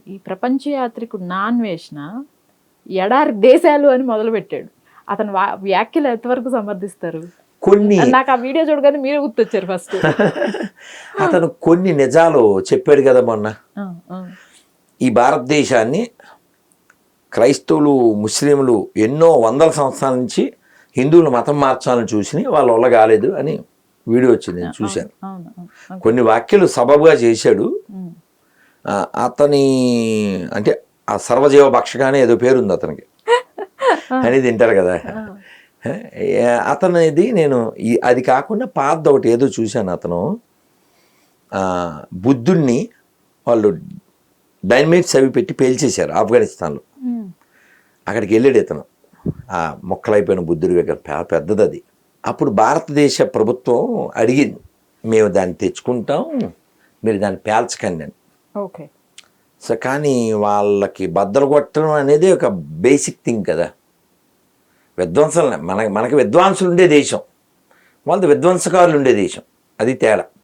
ఈ ప్రపంచ యాత్రికుడు నాన్వేషణ ఎడారి దేశాలు అని మొదలుపెట్టాడు. అతను వ్యాఖ్యలు ఎంతవరకు సమర్థిస్తారు? కొన్ని నాకు ఆ వీడియో చూడగానే మీరే గుర్తొచ్చారు ఫస్ట్. అతను కొన్ని నిజాలు చెప్పాడు కదా మొన్న. ఈ భారతదేశాన్ని క్రైస్తవులు ముస్లింలు ఎన్నో వందల సంవత్సరాల నుంచి హిందువులు మతం మార్చాలని చూసి వాళ్ళ వల్ల కాలేదు అని వీడియో వచ్చింది, నేను చూశాను. కొన్ని వ్యాఖ్యలు సబబుగా చేశాడు. అతని అంటే ఆ సర్వజీవ భక్షగానే ఏదో పేరుంది అతనికి అనేది తింటారు కదా. అతనిది నేను అది కాకుండా పాత ఒకటి ఏదో చూశాను. అతను బుద్ధుణ్ణి వాళ్ళు డైనమైట్స్ అవి పెట్టి పేల్చేశారు ఆఫ్ఘనిస్తాన్లో. అక్కడికి వెళ్ళాడు ఇతను, ఆ మొక్కలైపోయిన బుద్ధుడి దగ్గర పెద్దది అది. అప్పుడు భారతదేశ ప్రభుత్వం అడిగింది, మేము దాన్ని తెచ్చుకుంటాం, మీరు దాన్ని పేల్చకండి అని. ఓకే. సో కానీ వాళ్ళకి బద్దలు కొట్టడం అనేది ఒక బేసిక్ థింగ్ కదా. విధ్వంసం మనకి విద్వాంసులు ఉండే దేశం, వాళ్ళది విధ్వంసకారులు ఉండే దేశం, అది తేడా.